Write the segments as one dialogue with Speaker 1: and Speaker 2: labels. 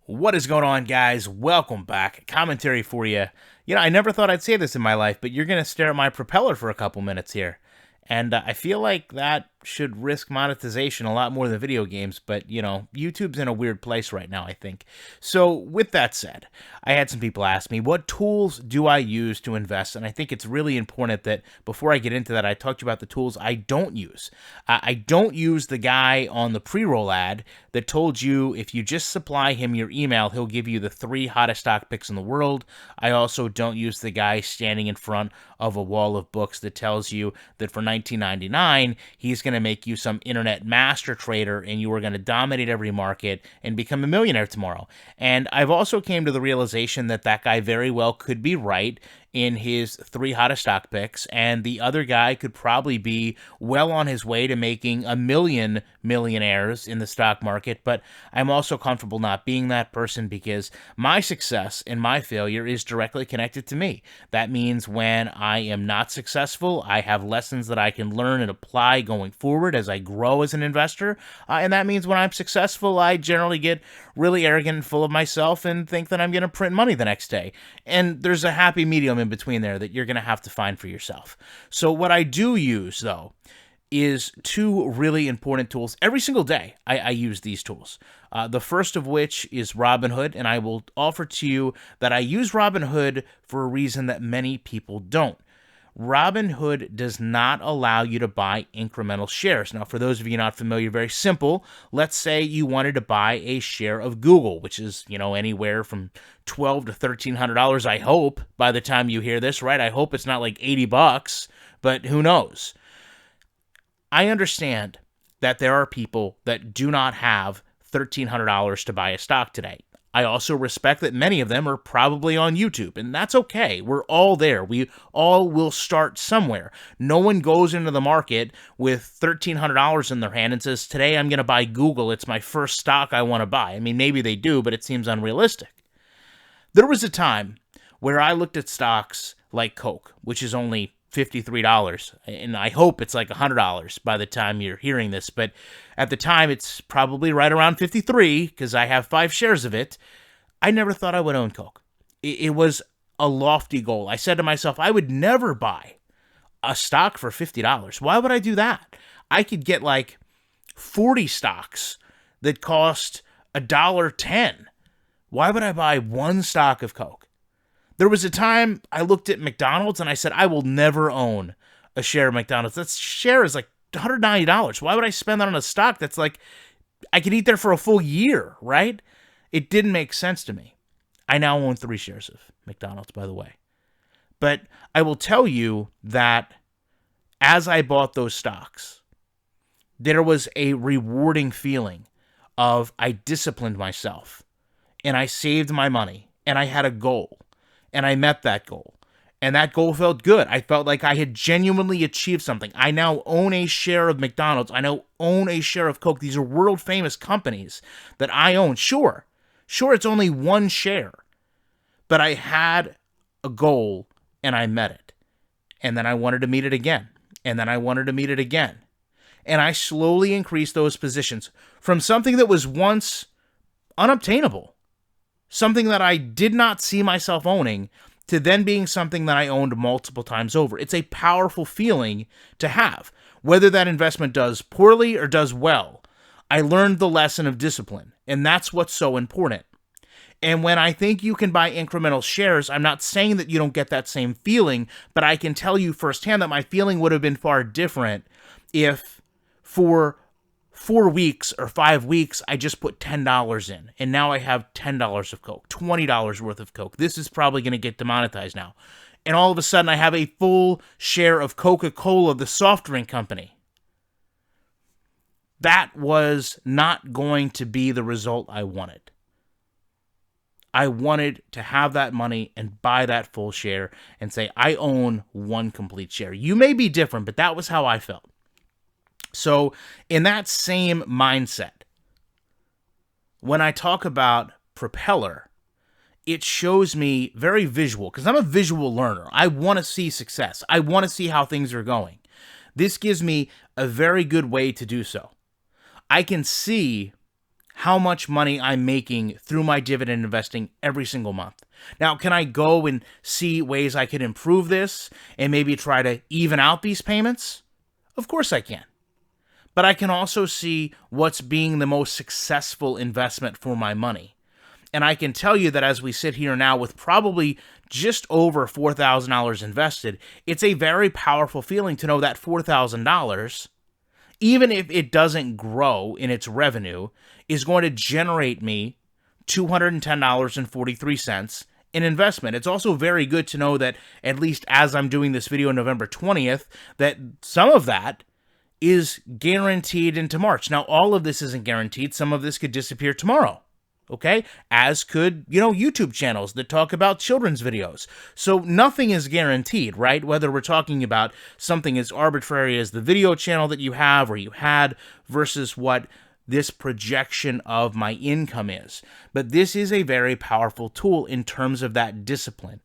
Speaker 1: What is going on, guys? Welcome back. Commentary for you. I never thought I'd say this in my life, but you're going to stare at my propeller for a couple minutes here. And I feel like that should risk monetization a lot more than video games, but YouTube's in a weird place right now, I think. So, with that said, I had some people ask me, what tools do I use to invest? And I think it's really important that before I get into that, I talk to you about the tools I don't use. I don't use the guy on the pre roll ad that told you if you just supply him your email, he'll give you the 3 hottest stock picks in the world. I also don't use the guy standing in front of a wall of books that tells you that for $19.99, he's going to make you some internet master trader and you are going to dominate every market and become a millionaire tomorrow. And I've also came to the realization that that guy very well could be right in his 3 hottest stock picks, and the other guy could probably be well on his way to making a million millionaires in the stock market, but I'm also comfortable not being that person because my success and my failure is directly connected to me. That means when I am not successful, I have lessons that I can learn and apply going forward as I grow as an investor, and that means when I'm successful, I generally get really arrogant and full of myself and think that I'm going to print money the next day. And there's a happy medium in between there that you're going to have to find for yourself. So what I do use, though, is 2 really important tools. Every single day, I use these tools. The first of which is Robinhood, and I will offer to you that I use Robinhood for a reason that many people don't. Robinhood does not allow you to buy incremental shares. Now, for those of you not familiar, very simple. Let's say you wanted to buy a share of Google, which is, anywhere from $1,200 to $1,300, I hope, by the time you hear this, right? I hope it's not like $80, but who knows? I understand that there are people that do not have $1,300 to buy a stock today. I also respect that many of them are probably on YouTube, and that's okay. We're all there. We all will start somewhere. No one goes into the market with $1,300 in their hand and says, today I'm going to buy Google. It's my first stock I want to buy. I mean, maybe they do, but it seems unrealistic. There was a time where I looked at stocks like Coke, which is only $53, and I hope it's like $100 by the time you're hearing this, but at the time it's probably right around 53 because I have 5 shares of it. I never thought I would own Coke. It was a lofty goal. I said to myself, I would never buy a stock for $50. Why would I do that? I could get like 40 stocks that cost $1.10. Why would I buy one stock of Coke? There was a time I looked at McDonald's and I said, I will never own a share of McDonald's. That share is like $190. Why would I spend that on a stock that's like, I could eat there for a full year, right? It didn't make sense to me. I now own 3 shares of McDonald's, by the way. But I will tell you that as I bought those stocks, there was a rewarding feeling of I disciplined myself and I saved my money and I had a goal. And I met that goal. And that goal felt good. I felt like I had genuinely achieved something. I now own a share of McDonald's. I now own a share of Coke. These are world famous companies that I own. Sure, it's only one share. But I had a goal and I met it. And then I wanted to meet it again. And then I wanted to meet it again. And I slowly increased those positions from something that was once unobtainable, something that I did not see myself owning, to then being something that I owned multiple times over. It's a powerful feeling to have. Whether that investment does poorly or does well, I learned the lesson of discipline, and that's what's so important. And when I think you can buy incremental shares, I'm not saying that you don't get that same feeling, but I can tell you firsthand that my feeling would have been far different if for 4 weeks or 5 weeks, I just put $10 in. And now I have $10 of Coke, $20 worth of Coke. This is probably going to get demonetized now. And all of a sudden, I have a full share of Coca-Cola, the soft drink company. That was not going to be the result I wanted. I wanted to have that money and buy that full share and say, I own one complete share. You may be different, but that was how I felt. So in that same mindset, when I talk about Propeller, it shows me very visual, because I'm a visual learner. I want to see success. I want to see how things are going. This gives me a very good way to do so. I can see how much money I'm making through my dividend investing every single month. Now, can I go and see ways I could improve this and maybe try to even out these payments? Of course I can. But I can also see what's being the most successful investment for my money. And I can tell you that as we sit here now with probably just over $4,000 invested, it's a very powerful feeling to know that $4,000, even if it doesn't grow in its revenue, is going to generate me $210.43 in investment. It's also very good to know that, at least as I'm doing this video November 20th, that some of that is guaranteed into March. Now, all of this isn't guaranteed. Some of this could disappear tomorrow. Okay? As could, YouTube channels that talk about children's videos. So nothing is guaranteed, right? Whether we're talking about something as arbitrary as the video channel that you have or you had versus what this projection of my income is. But this is a very powerful tool in terms of that discipline.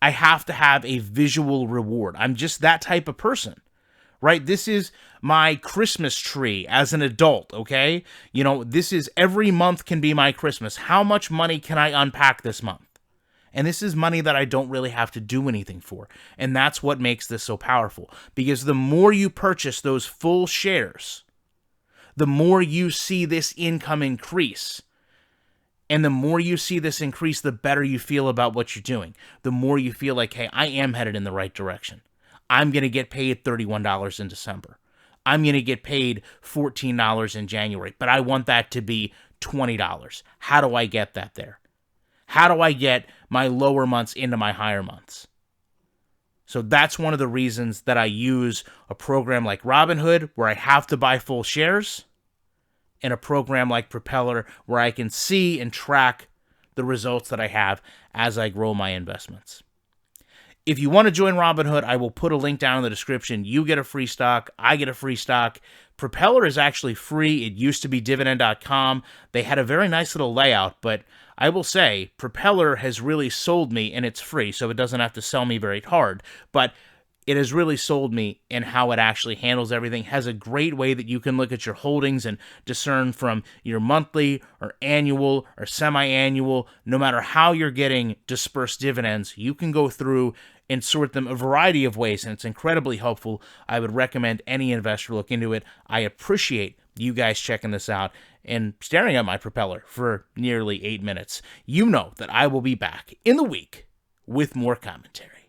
Speaker 1: I have to have a visual reward. I'm just that type of person. Right? This is my Christmas tree as an adult, okay? This is every month can be my Christmas. How much money can I unpack this month? And this is money that I don't really have to do anything for. And that's what makes this so powerful. Because the more you purchase those full shares, the more you see this income increase. And the more you see this increase, the better you feel about what you're doing. The more you feel like, hey, I am headed in the right direction. I'm going to get paid $31 in December. I'm going to get paid $14 in January, but I want that to be $20. How do I get that there? How do I get my lower months into my higher months? So that's one of the reasons that I use a program like Robinhood, where I have to buy full shares, and a program like Propeller, where I can see and track the results that I have as I grow my investments. If you want to join Robinhood, I will put a link down in the description. You get a free stock. I get a free stock. Propeller is actually free. It used to be dividend.com. They had a very nice little layout, but I will say Propeller has really sold me, and it's free, so it doesn't have to sell me very hard. But it has really sold me in how it actually handles everything. It has a great way that you can look at your holdings and discern from your monthly or annual or semi-annual. No matter how you're getting dispersed dividends, you can go through and sort them a variety of ways, and it's incredibly helpful. I would recommend any investor look into it. I appreciate you guys checking this out and staring at my Propeller for nearly 8 minutes. You know that I will be back in the week with more commentary.